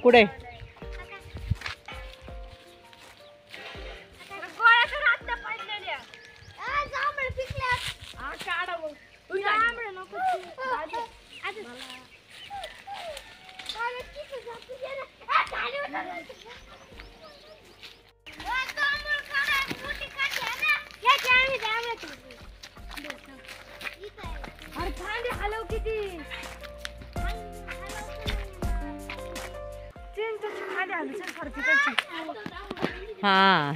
कुठे हाँ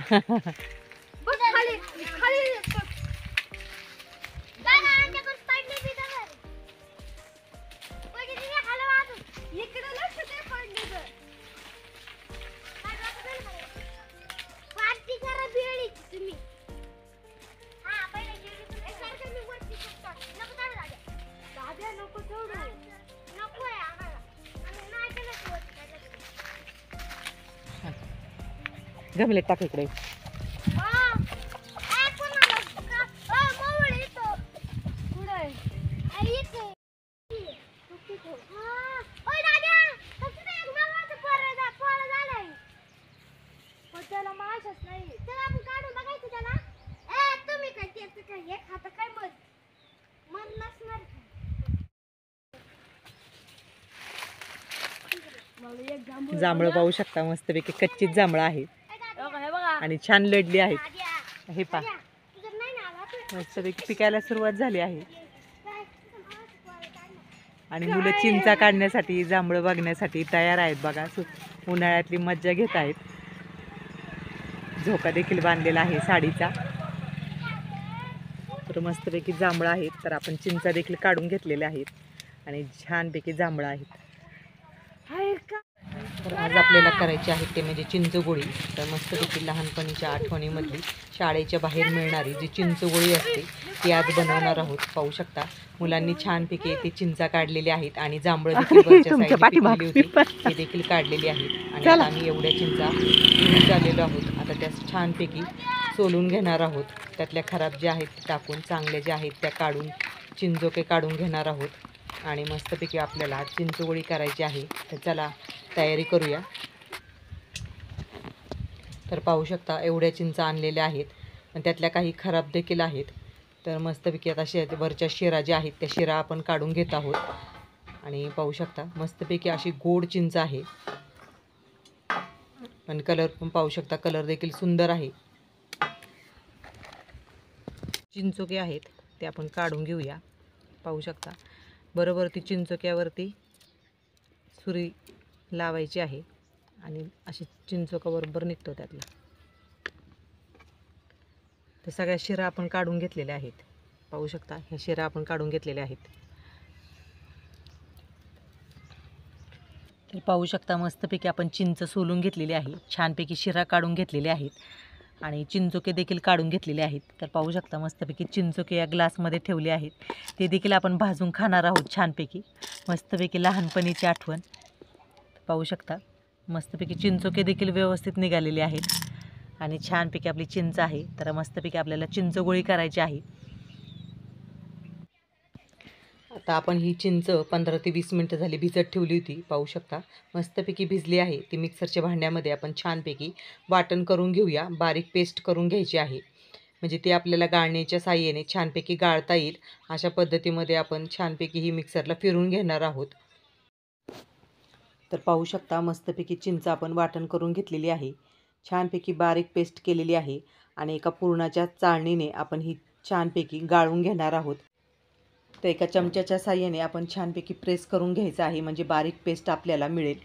गमले टाक इकडे जांभळं पाहू शकता मस्तपैकी कच्चीच जांभळं आहे आणि छान लढली आहेत हे पहा मस्तपैकी पिकायला सुरुवात झाली आहे आणि मुलं चिंचा काढण्यासाठी जांभळं बघण्यासाठी तयार आहेत बघा उन्हाळ्यातली मज्जा घेत आहेत झोका देखील बांधलेला आहे साडीचा तर मस्तपैकी जांभळं आहेत तर आपण चिंचा देखील काढून घेतलेल्या आहेत आणि छानपैकी जांभळं आहेत तर आज आपल्याला करायचे आहे ते म्हणजे चिंचगोळी तर मस्तपैकी लहानपणीच्या आठवणीमधली शाळेच्या बाहेर मिळणारी जी चिंचगोळी असते ती आज बनवणार आहोत पाहू शकता मुलांनी छानपैकी ते चिंचा काढलेली आहेत आणि जांभळं देखील वरच्या साईडला पिकलेली होती ते देखील काढलेली आहेत आणि आता आम्ही एवढ्या चिंचा घेऊन आलेलो आहोत आता त्या छानपैकी सोलून घेणार आहोत त्यातल्या खराब ज्या आहेत ते टाकून चांगल्या ज्या आहेत त्या काढून चिंचोके काढून घेणार आहोत आणि मस्तपैकी आपल्याला चिंचगोळी करायची आहे तर चला तयारी करूया तर पाहू शकता एवढ्या चिंचा आणलेल्या आहेत आणि त्यातल्या काही खराब देखील आहेत तर मस्तपैकी आता वरच्या शिरा ज्या आहेत त्या शिरा आपण काढून घेत आहोत आणि पाहू शकता मस्तपैकी अशी गोड चिंच आहे पण कलर पण पाहू शकता कलर देखील सुंदर आहे चिंचोके आहेत ते आपण काढून घेऊया पाहू शकता बरोबर ती चिंचोक्यावरती सुरी लावायची आहे आणि अशी चिंचोका बरोबर निघतो त्यातला तर सगळ्या शिरा आपण काढून घेतलेल्या आहेत पाहू शकता ह्या शिरा आपण काढून घेतलेल्या आहेत तर पाहू शकता मस्तपैकी आपण चिंच सोलून घेतलेली आहे छानपैकी शिरा काढून घेतलेले आहेत आणि चिंचोके देखील काढून घेतलेले आहेत तर पाहू शकता मस्तपैकी चिंचोके या ग्लासमध्ये ठेवले आहेत ते देखील आपण भाजून खाणार आहोत छानपैकी मस्तपैकी लहानपणीची आठवण पाहू शकता मस्तपैकी चिंचोके देखील व्यवस्थित निघालेले आहेत आणि छानपैकी आपली चिंच आहे तर मस्तपैकी आपल्याला चिंचगोळी करायची आहे आता आपण ही चिंच 15 ते 20 मिनिटं झाली भिजत ठेवली होती पाहू शकता मस्तपैकी भिजली आहे ती मिक्सरच्या भांड्यामध्ये आपण छानपैकी वाटण करून घेऊया बारीक पेस्ट करून घ्यायची आहे म्हणजे ती आपल्याला गाळणीच्या साहाय्याने छानपैकी गाळता येईल अशा पद्धतीमध्ये आपण छानपैकी ही मिक्सरला फिरून घेणार आहोत तर पाहू शकता मस्तपैकी चिंच आपण वाटण करून घेतलेली आहे छानपैकी बारीक पेस्ट केलेली आहे आणि एका पुरणाच्या चाळणीने आपण ही छानपैकी गाळून घेणार आहोत तर एका चमच्याच्या साहाय्याने आपण छानपैकी प्रेस करून घ्यायचं आहे म्हणजे बारीक पेस्ट आपल्याला मिळेल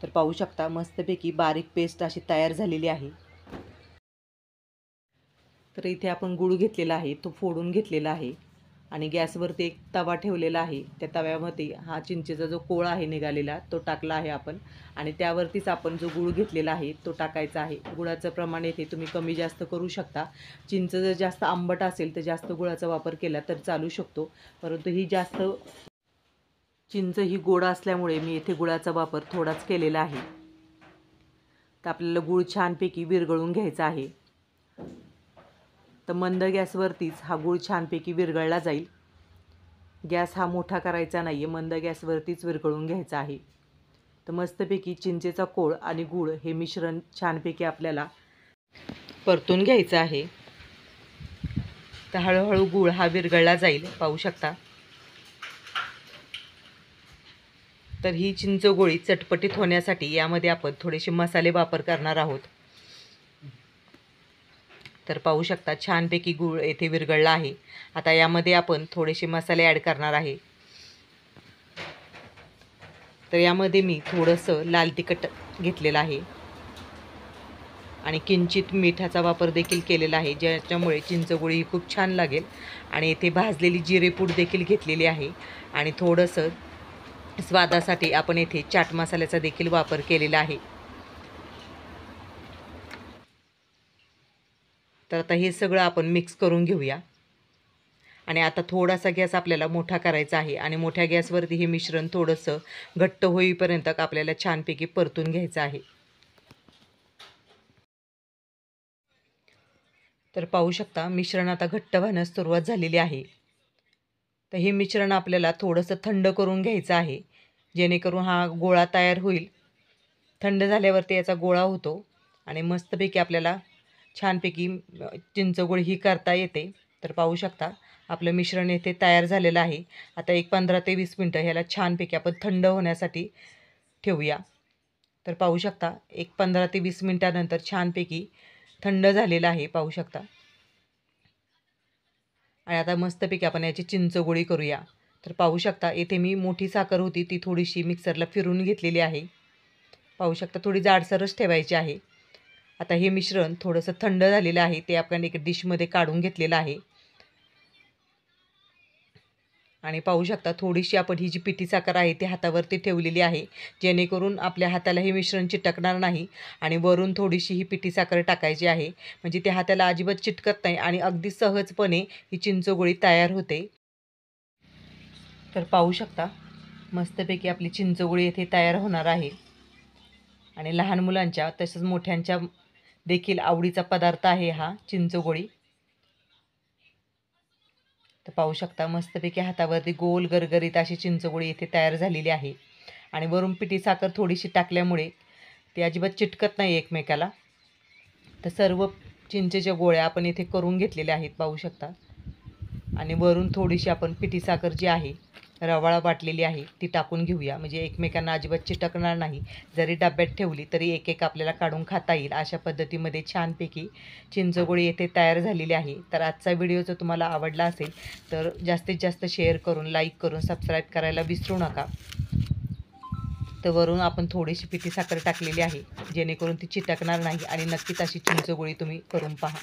तर पाहू शकता मस्तपैकी बारीक पेस्ट अशी तयार झालेली आहे तर इथे आपण गूळ घेतलेला आहे तो फोडून घेतलेला आहे आणि गॅसवरती एक तवा ठेवलेला आहे त्या तव्यामध्ये हा चिंचेचा जो कोळ आहे निघालेला तो टाकला आहे आपण आणि त्यावरतीच आपण जो गूळ घेतलेला आहे तो टाकायचा आहे गुळाचं प्रमाण येथे तुम्ही कमी जास्त करू शकता चिंच जर जास्त आंबट असेल तर जास्त गुळाचा वापर केला तर चालू शकतो परंतु ही जास्त चिंच ही गोड असल्यामुळे मी येथे गुळाचा वापर थोडाच केलेला आहे तर आपल्याला गूळ छानपैकी विरघळून घ्यायचा आहे तर मंद गॅसवरतीच हा गूळ छानपैकी विरघळला जाईल गॅस हा मोठा करायचा नाही आहे मंद गॅसवरतीच विरघळून घ्यायचा आहे तर मस्तपैकी चिंचेचा कोळ आणि गूळ हे मिश्रण छानपैकी आपल्याला परतून घ्यायचं आहे. तर हळूहळू गूळ हा विरघळला जाईल, पाहू शकता. तर ही चिंचगोळी चटपटीत होण्यासाठी यामध्ये आपण थोडेसे मसाले वापर करणार आहोत. तर पाहू शकता छानपैकी गूळ येथे विरघळला आहे. आता यामध्ये आपण थोडेसे मसाले ॲड करणार आहे. तर यामध्ये मी थोडंसं लाल तिखट घेतलेलं आहे आणि किंचित मिठाचा वापर देखील केलेला आहे, ज्याच्यामुळे चिंचगोळी ही खूप छान लागेल. आणि येथे भाजलेली जिरेपूड देखील घेतलेली आहे आणि थोडंसं स्वादासाठी आपण येथे चाट मसाल्याचा देखील वापर केलेला आहे. तर आता हे सगळं आपण मिक्स करून घेऊया. आणि आता थोडासा गॅस आपल्याला मोठा करायचा आहे आणि मोठ्या गॅसवरती हे मिश्रण थोडंसं घट्ट होईपर्यंत आपल्याला छानपैकी परतून घ्यायचं आहे. तर पाहू शकता मिश्रण आता घट्ट होण्यास सुरुवात झालेली आहे. तर हे मिश्रण आपल्याला थोडंसं थंड करून घ्यायचं आहे, जेणेकरून हा गोळा तयार होईल. थंड झाल्यावरती याचा गोळा होतो आणि मस्तपैकी आपल्याला छानपैकी चिंचगोळी ही करता येते. तर पाहू शकता आपलं मिश्रण येथे तयार झालेलं आहे. आता एक 15 ते 20 मिनटं ह्याला छानपैकी आपण थंड होण्यासाठी ठेवूया. तर पाहू शकता एक 15 ते 20 मिनटानंतर छानपैकी थंड झालेलं आहे, पाहू शकता. आणि आता मस्तपैकी आपण याची चिंचगोळी करूया. तर पाहू शकता येथे मी मोठी साखर होती ती थोडीशी मिक्सरला फिरून घेतलेली आहे, पाहू शकता. थोडी जाडसरच ठेवायची आहे. आता हे मिश्रण थोडंसं थंड झालेलं आहे, ते आपण एक डिशमध्ये काढून घेतलेलं आहे. आणि पाहू शकता थोडीशी आपण ही जी पिठी साखर आहे ती हातावरती ठेवलेली आहे, जेणेकरून आपल्या हाताला हे मिश्रण चिटकणार नाही. आणि वरून थोडीशी ही पिठी साखर टाकायची आहे, म्हणजे ते हाताला अजिबात चिटकत नाही आणि अगदी सहजपणे ही चिंचगोळी तयार होते. तर पाहू शकता मस्तपैकी आपली चिंचगोळी येथे तयार होणार आहे. आणि लहान मुलांच्या तसंच मोठ्यांच्या देखील आवडीचा पदार्थ आहे हा चिंचगोळी. तर पाहू शकता मस्तपैकी हातावरती गोल गरगरीत अशी चिंचगोळी इथे तयार झालेली आहे. आणि वरून पिठी साखर थोडीशी टाकल्यामुळे ती अजिबात चिटकत नाही एकमेकाला. तर सर्व चिंचेच्या गोळ्या आपण इथे करून घेतलेल्या आहेत, पाहू शकता. आणि वरून थोडीशी आपण पिठी साखर जी आहे रवाळा वाटलेली आहे ती टाकून घेऊया, म्हणजे एकमेकांना अजिबात चिटकणार नाही. जरी डब्यात ठेवली तरी एक एक आपल्याला काढून खाता येईल. अशा पद्धतीमध्ये छानपैकी चिंचगोळी येथे तयार झालेली आहे. तर आजचा व्हिडिओ जर तुम्हाला आवडला असेल तर जास्तीत जास्त शेअर करून, लाईक करून, सबस्क्राईब करायला विसरू नका. तर वरून आपण थोडीशी पिठी साखर टाकलेली आहे, जेणेकरून ती चिटकणार नाही. आणि नक्कीच अशी चिंचगोळी तुम्ही करून पहा.